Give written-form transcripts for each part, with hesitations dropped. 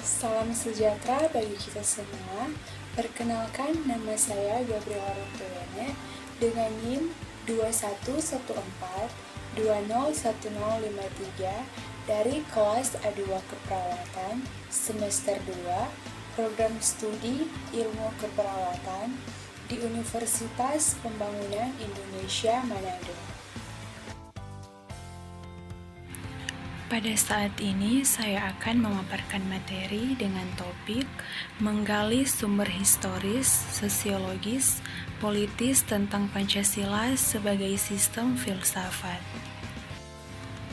Salam sejahtera bagi kita semua. Perkenalkan, nama saya Gabriela Rontolene dengan NIM 2114201053 dari kelas A2 Keperawatan semester 2 Program Studi Ilmu Keperawatan di Universitas Pembangunan Indonesia Manado. Pada saat ini saya akan memaparkan materi dengan topik menggali sumber historis, sosiologis, politis tentang Pancasila sebagai sistem filsafat.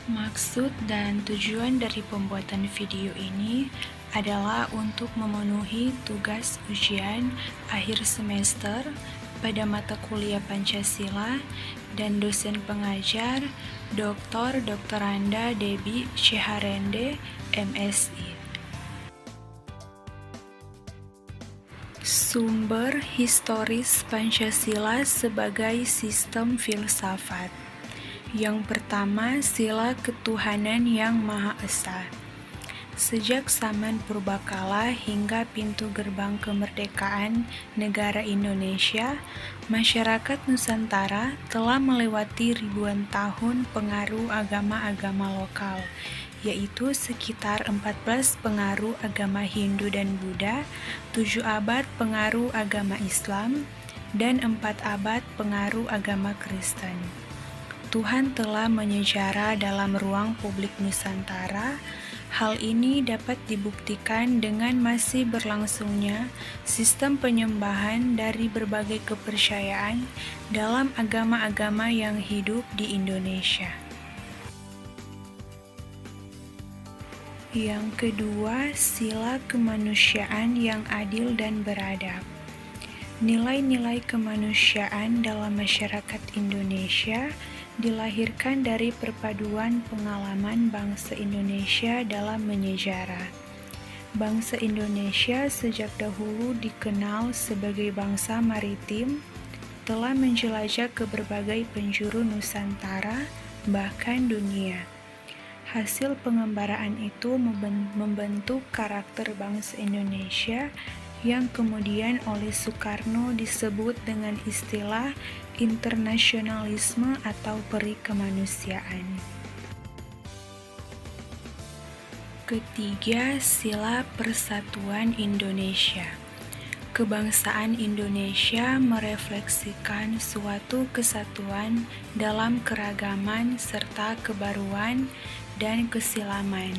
Maksud dan tujuan dari pembuatan video ini adalah untuk memenuhi tugas ujian akhir semester pada mata kuliah Pancasila dan dosen pengajar Dr. Anda Debbie Syeharende, MSI. Sumber historis Pancasila sebagai sistem filsafat. Yang pertama, sila ketuhanan yang Maha Esa. Sejak zaman purbakala hingga pintu gerbang kemerdekaan negara Indonesia, masyarakat Nusantara telah melewati ribuan tahun pengaruh agama-agama lokal, yaitu sekitar 14 pengaruh agama Hindu dan Buddha, 7 abad pengaruh agama Islam, dan 4 abad pengaruh agama Kristen. Tuhan telah menyejarah dalam ruang publik Nusantara. Hal ini dapat dibuktikan dengan masih berlangsungnya sistem penyembahan dari berbagai kepercayaan dalam agama-agama yang hidup di Indonesia. Yang kedua, sila kemanusiaan yang adil dan beradab. Nilai-nilai kemanusiaan dalam masyarakat Indonesia dilahirkan dari perpaduan pengalaman bangsa Indonesia dalam menyejarah. Bangsa Indonesia sejak dahulu dikenal sebagai bangsa maritim, telah menjelajah ke berbagai penjuru Nusantara, bahkan dunia. Hasil pengembaraan itu membentuk karakter bangsa Indonesia yang kemudian oleh Soekarno disebut dengan istilah internasionalisme atau peri kemanusiaan. Ketiga, sila persatuan Indonesia. Kebangsaan Indonesia merefleksikan suatu kesatuan dalam keragaman serta kebaruan dan kesilaman.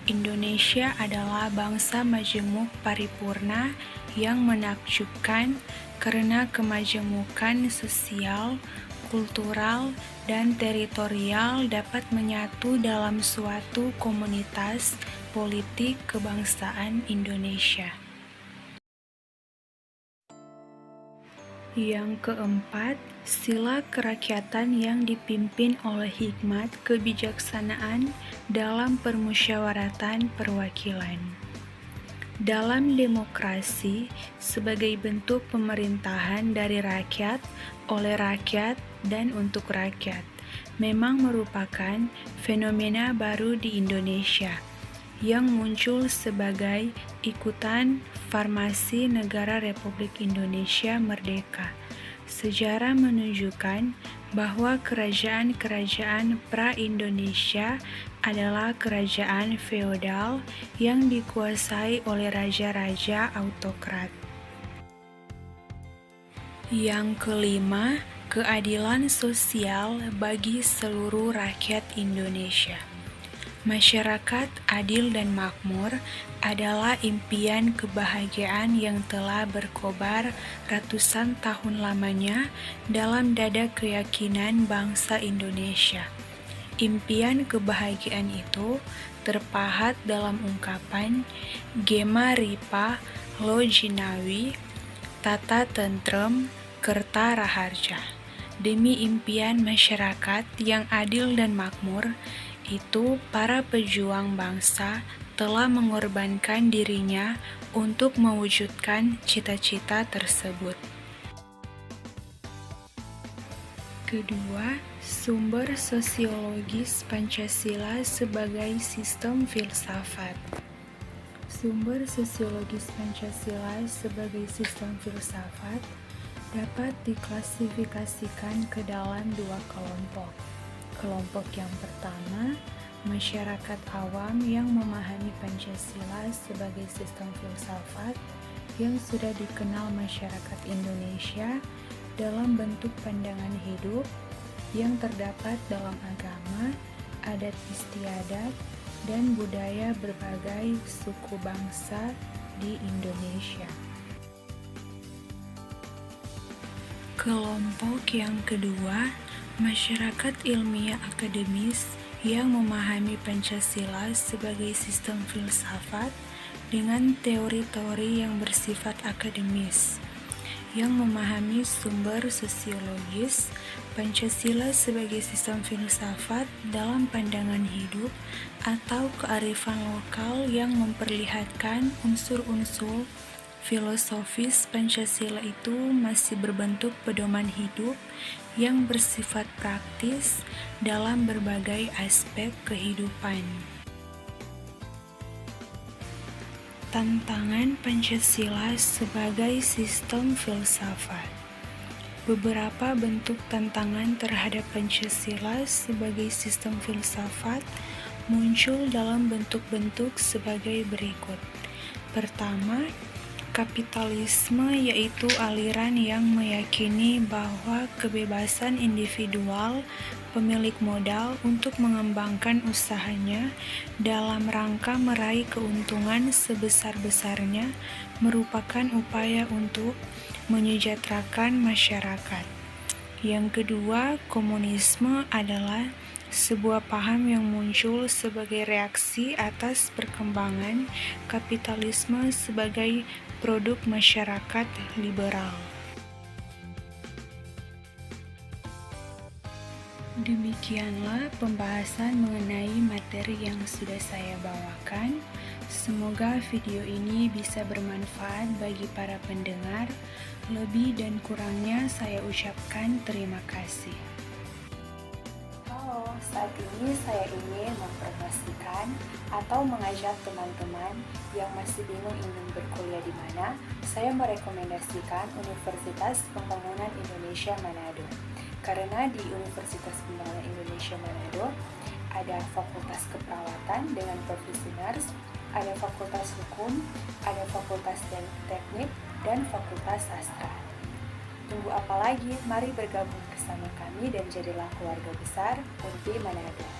Indonesia adalah bangsa majemuk paripurna yang menakjubkan karena kemajemukan sosial, kultural, dan teritorial dapat menyatu dalam suatu komunitas politik kebangsaan Indonesia. Yang keempat, sila kerakyatan yang dipimpin oleh hikmat kebijaksanaan dalam permusyawaratan perwakilan. Dalam demokrasi, sebagai bentuk pemerintahan dari rakyat, oleh rakyat, dan untuk rakyat, memang merupakan fenomena baru di Indonesia yang muncul sebagai ikutan formasi Negara Republik Indonesia Merdeka. Sejarah menunjukkan bahwa kerajaan-kerajaan pra-Indonesia adalah kerajaan feodal yang dikuasai oleh raja-raja autokrat. Yang kelima, keadilan sosial bagi seluruh rakyat Indonesia. Masyarakat adil dan makmur adalah impian kebahagiaan yang telah berkobar ratusan tahun lamanya dalam dada keyakinan bangsa Indonesia. Impian kebahagiaan itu terpahat dalam ungkapan Gema Ripa Lo Jinawi Tata Tentrem Kerta Raharja. Demi impian masyarakat yang adil dan makmur, itu para pejuang bangsa telah mengorbankan dirinya untuk mewujudkan cita-cita tersebut. Kedua, sumber sosiologis Pancasila sebagai sistem filsafat. Sumber sosiologis Pancasila sebagai sistem filsafat dapat diklasifikasikan ke dalam dua kelompok. Kelompok yang pertama, masyarakat awam yang memahami Pancasila sebagai sistem filsafat yang sudah dikenal masyarakat Indonesia dalam bentuk pandangan hidup yang terdapat dalam agama, adat istiadat, dan budaya berbagai suku bangsa di Indonesia. Kelompok yang kedua, masyarakat ilmiah akademis yang memahami Pancasila sebagai sistem filsafat dengan teori-teori yang bersifat akademis, yang memahami sumber sosiologis Pancasila sebagai sistem filsafat dalam pandangan hidup atau kearifan lokal yang memperlihatkan unsur-unsur filosofis Pancasila itu masih berbentuk pedoman hidup yang bersifat praktis dalam berbagai aspek kehidupan. Tantangan Pancasila sebagai sistem filsafat. Beberapa bentuk tantangan terhadap Pancasila sebagai sistem filsafat muncul dalam bentuk-bentuk sebagai berikut. Pertama, kapitalisme, yaitu aliran yang meyakini bahwa kebebasan individual pemilik modal untuk mengembangkan usahanya dalam rangka meraih keuntungan sebesar-besarnya merupakan upaya untuk menyejahterakan masyarakat. Yang kedua, komunisme adalah sebuah paham yang muncul sebagai reaksi atas perkembangan kapitalisme sebagai produk masyarakat liberal. Demikianlah pembahasan mengenai materi yang sudah saya bawakan. Semoga video ini bisa bermanfaat bagi para pendengar. Lebih dan kurangnya saya ucapkan terima kasih. Halo, saat ini saya ingin mempromosikan atau mengajak teman-teman yang masih bingung ingin berkuliah di mana. Saya merekomendasikan Universitas Pembangunan Indonesia Manado. Karena di Universitas Pembangunan Indonesia Manado ada Fakultas Keperawatan dengan Profesi Nurse, ada Fakultas Hukum, ada Fakultas Teknik, dan Fakultas Sastra. Tunggu apa lagi? Mari bergabung bersama kami dan jadilah keluarga besar UNPI Manado.